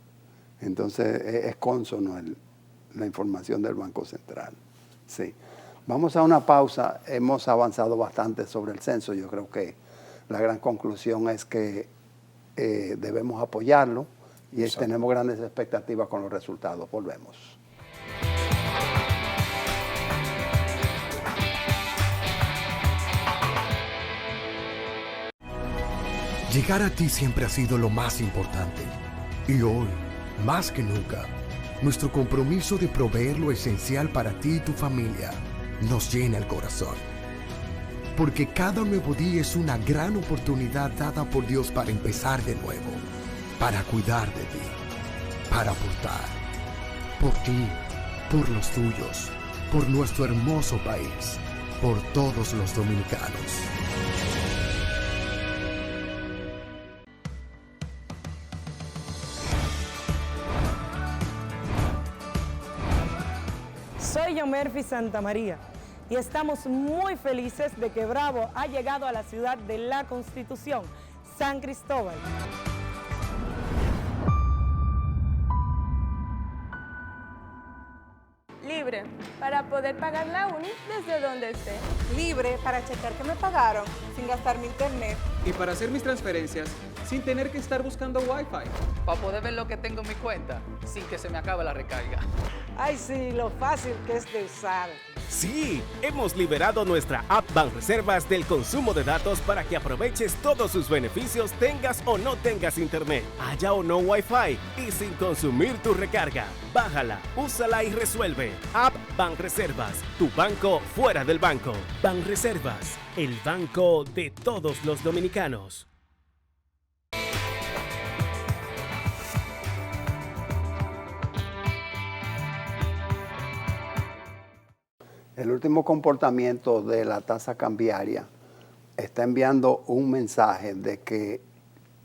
Speaker 1: entonces es cónsono la información del Banco Central. Sí. Vamos a una pausa, hemos avanzado bastante sobre el censo, yo creo que la gran conclusión es que debemos apoyarlo y tenemos grandes expectativas con los resultados. Volvemos.
Speaker 4: Llegar a ti siempre ha sido lo más importante. Y hoy, más que nunca, nuestro compromiso de proveer lo esencial para ti y tu familia nos llena el corazón. Porque cada nuevo día es una gran oportunidad dada por Dios para empezar de nuevo, para cuidar de ti, para aportar, por ti, por los tuyos, por nuestro hermoso país, por todos los dominicanos.
Speaker 5: Soy Yomerfi Santamaría y estamos muy felices de que Bravo ha llegado a la ciudad de la Constitución, San Cristóbal.
Speaker 6: Libre, para poder pagar la uni desde donde esté.
Speaker 10: Libre para checar que me pagaron sin gastar mi internet.
Speaker 7: Y para hacer mis transferencias sin tener que estar buscando Wi-Fi.
Speaker 8: Para poder ver lo que tengo en mi cuenta sin que se me acabe la recarga.
Speaker 10: Ay, sí, lo fácil que es de usar.
Speaker 9: Sí, hemos liberado nuestra app Banreservas del consumo de datos para que aproveches todos sus beneficios tengas o no tengas internet, haya o no Wi-Fi y sin consumir tu recarga. Bájala, úsala y resuelve. App Banreservas, tu banco fuera del banco. Banreservas, el banco de todos los dominicanos.
Speaker 1: El último comportamiento de la tasa cambiaria está enviando un mensaje de que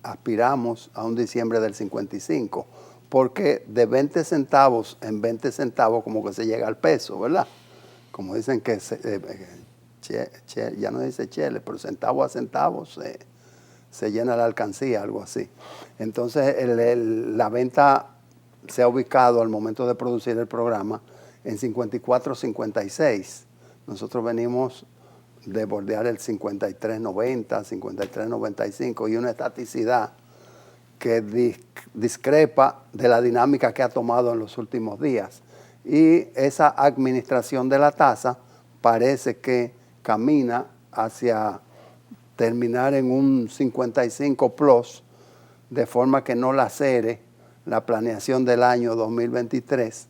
Speaker 1: aspiramos a un diciembre del 55, porque de 20 centavos en 20 centavos como que se llega al peso, ¿verdad? Como dicen que ya no dice chele, pero centavo a centavo se llena la alcancía, algo así. Entonces la venta se ha ubicado al momento de producir el programa en 54.56. Nosotros venimos de bordear el 53.90, 53.95 y una estaticidad que discrepa de la dinámica que ha tomado en los últimos días. Y esa administración de la tasa parece que camina hacia terminar en un 55 plus, de forma que no lacere la planeación del año 2023,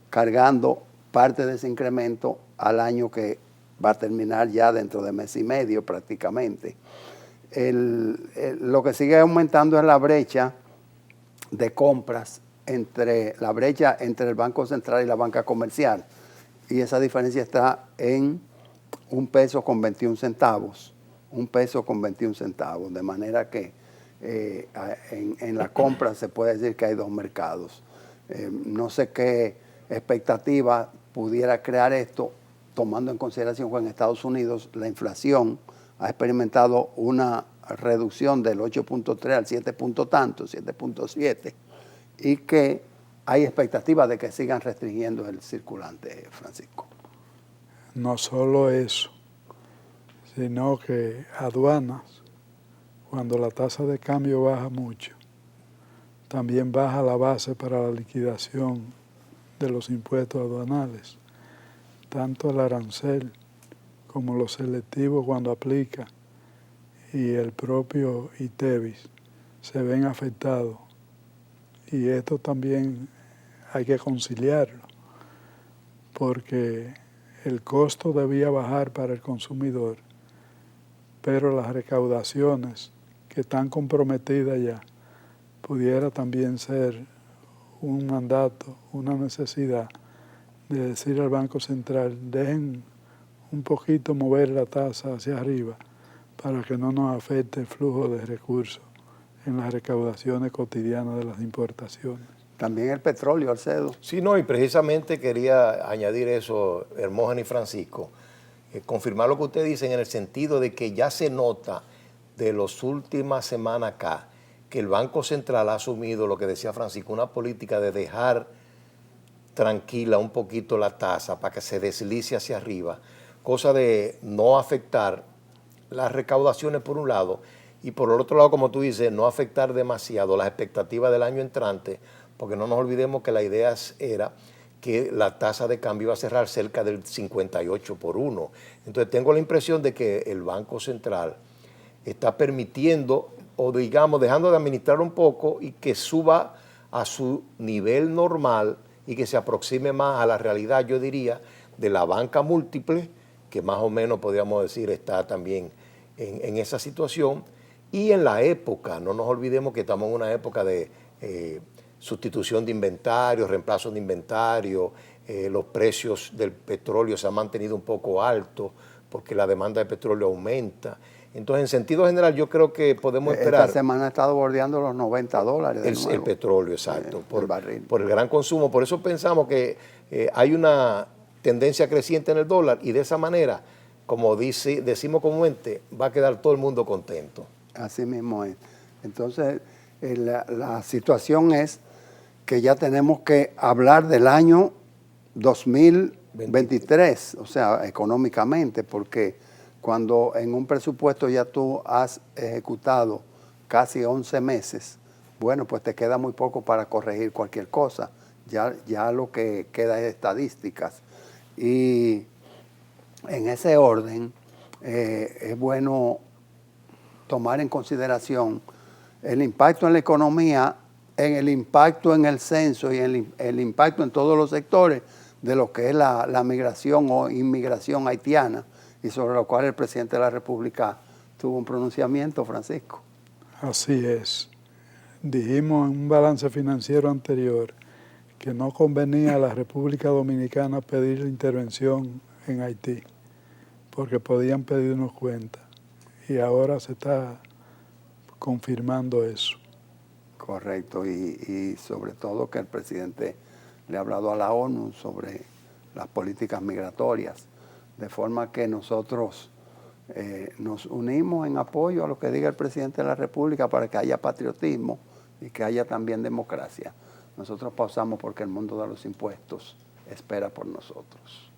Speaker 1: cargando parte de ese incremento al año que va a terminar ya dentro de mes y medio prácticamente. Lo que sigue aumentando es la brecha de compras la brecha entre el Banco Central y la banca comercial. Y esa diferencia está en 1 peso con 21 centavos. 1 peso con 21 centavos. De manera que en la compra se puede decir que hay dos mercados. No sé qué expectativa pudiera crear esto, tomando en consideración que en Estados Unidos la inflación ha experimentado una reducción del 8.3 al 7 punto tanto, 7.7, y que hay expectativas de que sigan restringiendo el circulante, Francisco.
Speaker 3: No solo eso, sino que aduanas cuando la tasa de cambio baja mucho, también baja la base para la liquidación de los impuestos aduanales. Tanto el arancel como los selectivos cuando aplica y el propio ITEVIS se ven afectados. Y esto también hay que conciliarlo, porque el costo debía bajar para el consumidor, pero las recaudaciones que están comprometidas ya pudiera también ser un mandato, una necesidad de decir al Banco Central, dejen un poquito mover la tasa hacia arriba para que no nos afecte el flujo de recursos en las recaudaciones cotidianas de las importaciones.
Speaker 1: También el petróleo, Alcedo.
Speaker 2: Sí, no, y precisamente quería añadir eso, Hermógenes y Francisco, confirmar lo que usted dice en el sentido de que ya se nota de las últimas semanas acá que el Banco Central ha asumido lo que decía Francisco, una política de dejar tranquila un poquito la tasa para que se deslice hacia arriba, cosa de no afectar las recaudaciones por un lado y por el otro lado, como tú dices, no afectar demasiado las expectativas del año entrante, porque no nos olvidemos que la idea era que la tasa de cambio iba a cerrar cerca del 58-1. Entonces tengo la impresión de que el Banco Central está permitiendo, o digamos, dejando de administrar un poco y que suba a su nivel normal y que se aproxime más a la realidad, yo diría, de la banca múltiple, que más o menos podríamos decir está también en esa situación. Y en la época, no nos olvidemos que estamos en una época de sustitución de inventario, reemplazo de inventario, los precios del petróleo se han mantenido un poco altos porque la demanda de petróleo aumenta. Entonces, en sentido general, yo creo que podemos esperar.
Speaker 1: Esta semana ha estado bordeando los $90
Speaker 2: el petróleo, exacto,
Speaker 1: el barril.
Speaker 2: Por el gran consumo. Por eso pensamos que hay una tendencia creciente en el dólar y de esa manera, como decimos comúnmente, va a quedar todo el mundo contento.
Speaker 1: Así mismo es. Entonces, la situación es que ya tenemos que hablar del año 2023, o sea, económicamente, porque cuando en un presupuesto ya tú has ejecutado casi 11 meses, bueno, pues te queda muy poco para corregir cualquier cosa. Ya lo que queda es estadísticas. Y en ese orden es bueno tomar en consideración el impacto en la economía, en el impacto en el censo y el impacto en todos los sectores de lo que es la migración o inmigración haitiana, y sobre lo cual el presidente de la República tuvo un pronunciamiento, Francisco.
Speaker 3: Así es. Dijimos en un balance financiero anterior que no convenía a la República Dominicana pedir intervención en Haití, porque podían pedirnos cuenta. Y ahora se está confirmando eso.
Speaker 1: Correcto, y sobre todo que el presidente le ha hablado a la ONU sobre las políticas migratorias, de forma que nosotros nos unimos en apoyo a lo que diga el presidente de la República para que haya patriotismo y que haya también democracia. Nosotros pausamos porque el mundo de los impuestos espera por nosotros.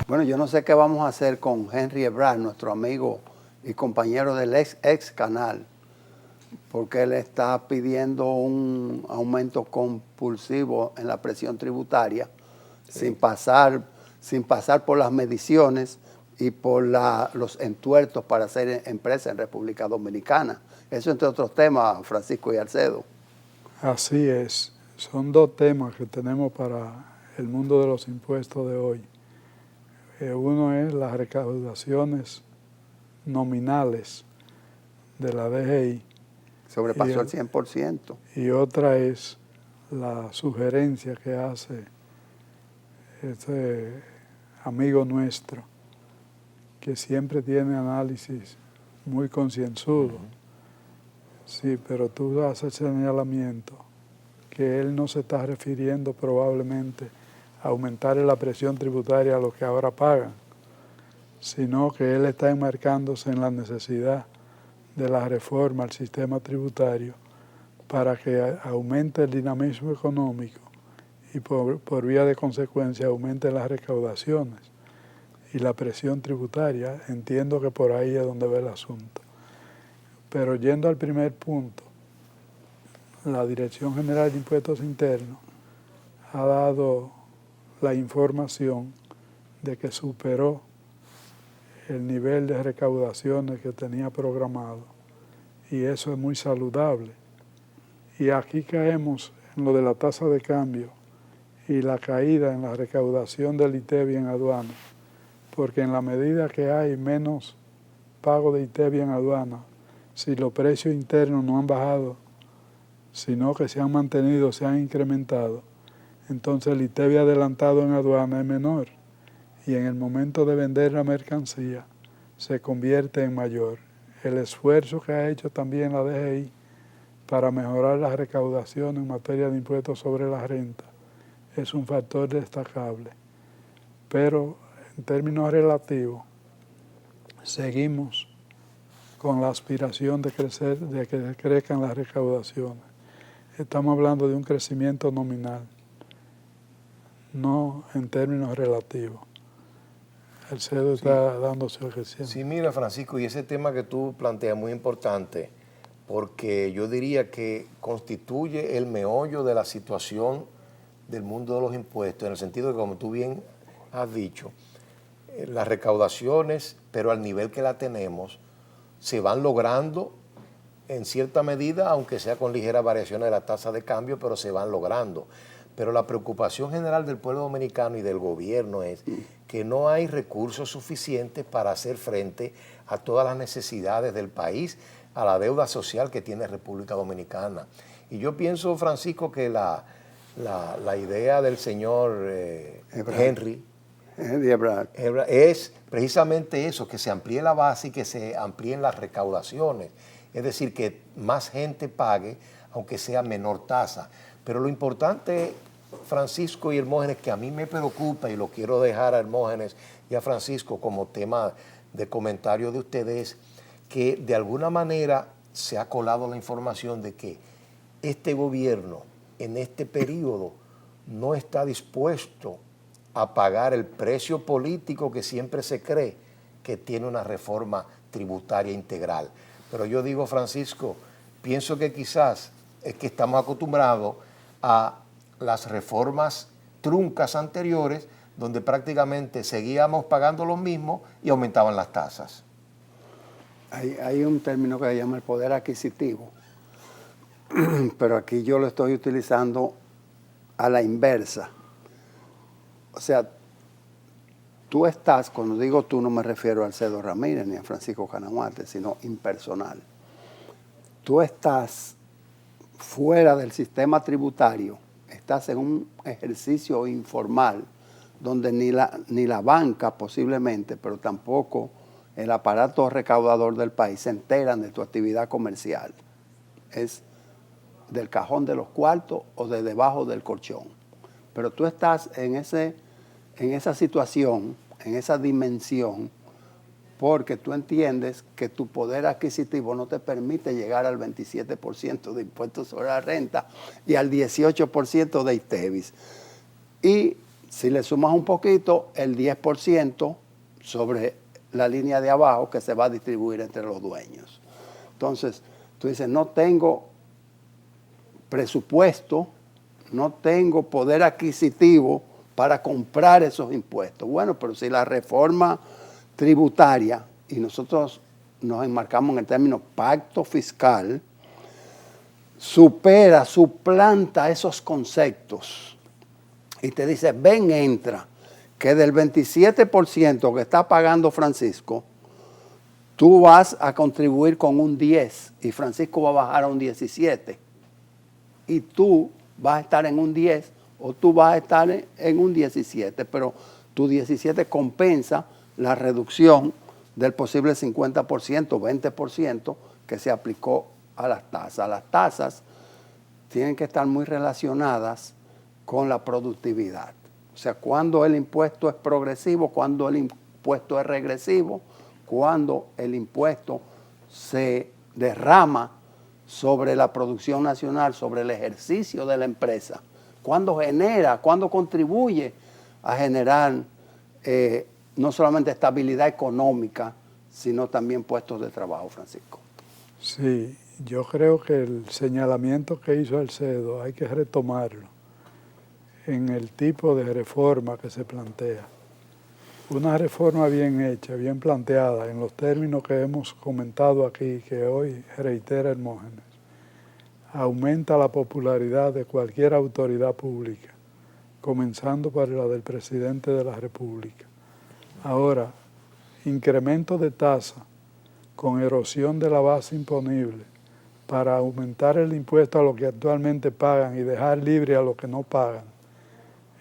Speaker 1: Bueno, yo no sé qué vamos a hacer con Henry Ebrard, nuestro amigo y compañero del ex canal, porque él está pidiendo un aumento compulsivo en la presión tributaria, sí, sin pasar por las mediciones y por los entuertos para hacer empresa en República Dominicana. Eso entre otros temas, Francisco y Alcedo.
Speaker 3: Así es. Son dos temas que tenemos para el mundo de los impuestos de hoy. Uno es las recaudaciones nominales de la DGI.
Speaker 1: Sobrepasó el 100%.
Speaker 3: Y otra es la sugerencia que hace este amigo nuestro, que siempre tiene análisis muy concienzudo. Sí, pero tú haces el señalamiento que él no se está refiriendo probablemente a aumentar la presión tributaria a lo que ahora pagan, sino que él está enmarcándose en la necesidad de la reforma al sistema tributario para que aumente el dinamismo económico y por vía de consecuencia aumenten las recaudaciones y la presión tributaria. Entiendo que por ahí es donde va el asunto. Pero yendo al primer punto, la Dirección General de Impuestos Internos ha dado la información de que superó el nivel de recaudaciones que tenía programado, y eso es muy saludable. Y aquí caemos en lo de la tasa de cambio y la caída en la recaudación del ITEVI en aduana, porque en la medida que hay menos pago de ITEVI en aduana, si los precios internos no han bajado, sino que se han mantenido, se han incrementado, entonces el ITEVI adelantado en aduana es menor, y en el momento de vender la mercancía se convierte en mayor. El esfuerzo que ha hecho también la DGI para mejorar la recaudación en materia de impuestos sobre la renta es un factor destacable. Pero en términos relativos, seguimos con la aspiración de crecer, de que crezcan las recaudaciones. Estamos hablando de un crecimiento nominal, no en términos relativos. El CEDO está dando su ejercicio.
Speaker 2: Sí, mira, Francisco, y ese tema que tú planteas es muy importante, porque yo diría que constituye el meollo de la situación del mundo de los impuestos, en el sentido de que, como tú bien has dicho, las recaudaciones, pero al nivel que la tenemos, se van logrando en cierta medida, aunque sea con ligeras variaciones de la tasa de cambio, pero se van logrando. Pero la preocupación general del pueblo dominicano y del gobierno es que no hay recursos suficientes para hacer frente a todas las necesidades del país, a la deuda social que tiene República Dominicana. Y yo pienso, Francisco, que la idea del señor Henry es precisamente eso, que se amplíe la base y que se amplíen las recaudaciones. Es decir, que más gente pague, aunque sea menor tasa. Pero lo importante, Francisco y Hermógenes, que a mí me preocupa, y lo quiero dejar a Hermógenes y a Francisco como tema de comentario de ustedes, que de alguna manera se ha colado la información de que este gobierno en este periodo no está dispuesto a pagar el precio político que siempre se cree que tiene una reforma tributaria integral. Pero yo digo, Francisco, pienso que quizás es que estamos acostumbrados a las reformas truncas anteriores, donde prácticamente seguíamos pagando lo mismo y aumentaban las tasas.
Speaker 1: Hay un término que se llama el poder adquisitivo, pero aquí yo lo estoy utilizando a la inversa. O sea, tú estás, cuando digo tú no me refiero al Cedo Ramírez ni a Francisco Canahuate, sino impersonal. Tú estás fuera del sistema tributario, estás en un ejercicio informal donde ni la banca posiblemente, pero tampoco el aparato recaudador del país se enteran de tu actividad comercial. Es del cajón de los cuartos o de debajo del colchón. Pero tú estás en esa situación, en esa dimensión, porque tú entiendes que tu poder adquisitivo no te permite llegar al 27% de impuestos sobre la renta y al 18% de ITEVIS. Y si le sumas un poquito, el 10% sobre la línea de abajo que se va a distribuir entre los dueños. Entonces, tú dices, no tengo presupuesto, no tengo poder adquisitivo para comprar esos impuestos. Bueno, pero si la reforma tributaria, y nosotros nos enmarcamos en el término pacto fiscal, suplanta esos conceptos y te dice, ven, entra, que del 27% que está pagando Francisco, tú vas a contribuir con un 10 y Francisco va a bajar a un 17. Y tú vas a estar en un 10 o tú vas a estar en un 17, pero tu 17 compensa la reducción del posible 50%, 20% que se aplicó a las tasas. Las tasas tienen que estar muy relacionadas con la productividad. O sea, cuando el impuesto es progresivo, cuando el impuesto es regresivo, cuando el impuesto se derrama sobre la producción nacional, sobre el ejercicio de la empresa, cuándo contribuye a generar no solamente estabilidad económica, sino también puestos de trabajo, Francisco?
Speaker 3: Sí, yo creo que el señalamiento que hizo Alcedo hay que retomarlo en el tipo de reforma que se plantea. Una reforma bien hecha, bien planteada, en los términos que hemos comentado aquí, que hoy reitera Hermógenes, aumenta la popularidad de cualquier autoridad pública, comenzando por la del presidente de la República. Ahora, incremento de tasa con erosión de la base imponible para aumentar el impuesto a los que actualmente pagan y dejar libre a los que no pagan,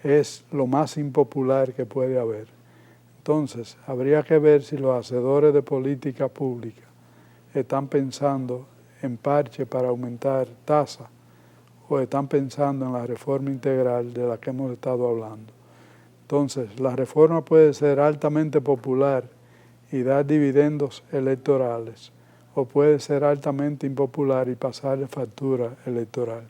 Speaker 3: es lo más impopular que puede haber. Entonces, habría que ver si los hacedores de política pública están pensando en parche para aumentar tasas o están pensando en la reforma integral de la que hemos estado hablando. Entonces, la reforma puede ser altamente popular y dar dividendos electorales, o puede ser altamente impopular y pasarle factura electoral.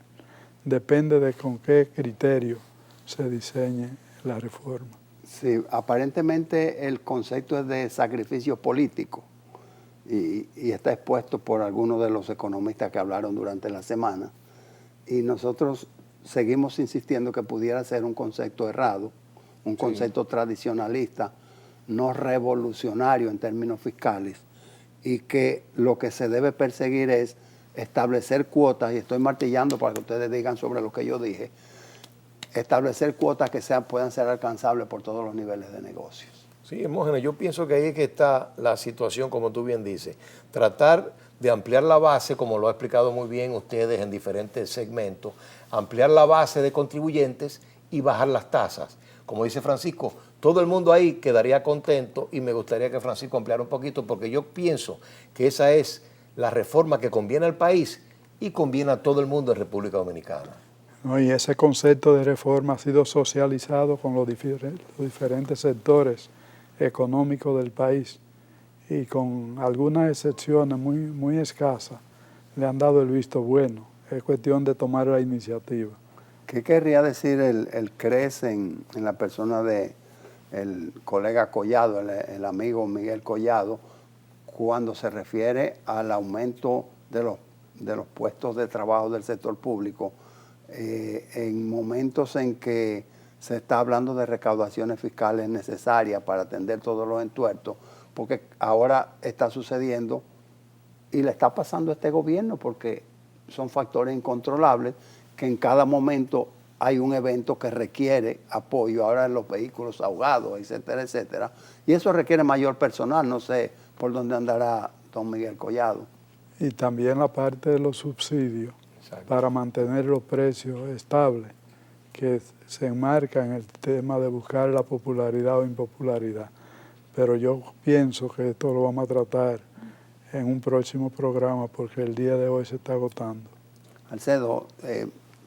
Speaker 3: Depende de con qué criterio se diseñe la reforma.
Speaker 1: Sí, aparentemente el concepto es de sacrificio político y está expuesto por algunos de los economistas que hablaron durante la semana, y nosotros seguimos insistiendo que pudiera ser un concepto errado, un concepto tradicionalista, no revolucionario en términos fiscales, y que lo que se debe perseguir es establecer cuotas, y estoy martillando para que ustedes digan sobre lo que yo dije, establecer cuotas que puedan ser alcanzables por todos los niveles de negocios.
Speaker 2: Sí, Hermógenes, yo pienso que ahí es que está la situación, como tú bien dices. Tratar de ampliar la base, como lo ha explicado muy bien ustedes en diferentes segmentos, ampliar la base de contribuyentes y bajar las tasas. Como dice Francisco, todo el mundo ahí quedaría contento, y me gustaría que Francisco ampliara un poquito, porque yo pienso que esa es la reforma que conviene al país y conviene a todo el mundo en República Dominicana.
Speaker 3: ¿No? Y ese concepto de reforma ha sido socializado con los diferentes sectores económicos del país, y con algunas excepciones muy escasas le han dado el visto bueno. Es cuestión de tomar la iniciativa.
Speaker 1: ¿Qué querría decir el CRES en la persona de el colega Collado, el amigo Miguel Collado, cuando se refiere al aumento de los puestos de trabajo del sector público en momentos en que se está hablando de recaudaciones fiscales necesarias para atender todos los entuertos, porque ahora está sucediendo y le está pasando a este gobierno, porque son factores incontrolables, que en cada momento hay un evento que requiere apoyo, ahora en los vehículos ahogados, etcétera, etcétera, y eso requiere mayor personal. No sé por dónde andará don Miguel Collado.
Speaker 3: Y también la parte de los subsidios. Exacto. Para mantener los precios estables, que se enmarca en el tema de buscar la popularidad o impopularidad. Pero yo pienso que esto lo vamos a tratar en un próximo programa, porque el día de hoy se está agotando.
Speaker 1: Alcedo,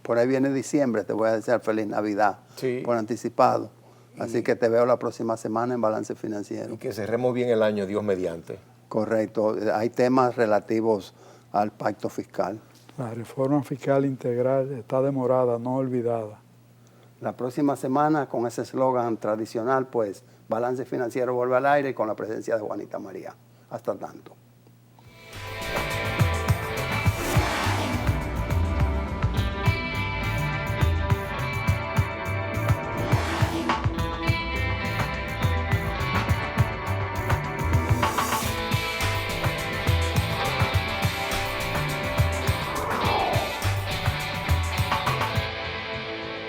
Speaker 1: por ahí viene diciembre, te voy a desear feliz Navidad por anticipado. Así que te veo la próxima semana en Balance Financiero.
Speaker 2: Y que cerremos bien el año, Dios mediante.
Speaker 1: Correcto. Hay temas relativos al pacto fiscal.
Speaker 3: La reforma fiscal integral está demorada, no olvidada.
Speaker 1: La próxima semana, con ese eslogan tradicional, pues Balance Financiero vuelve al aire, con la presencia de Juanita María. Hasta tanto.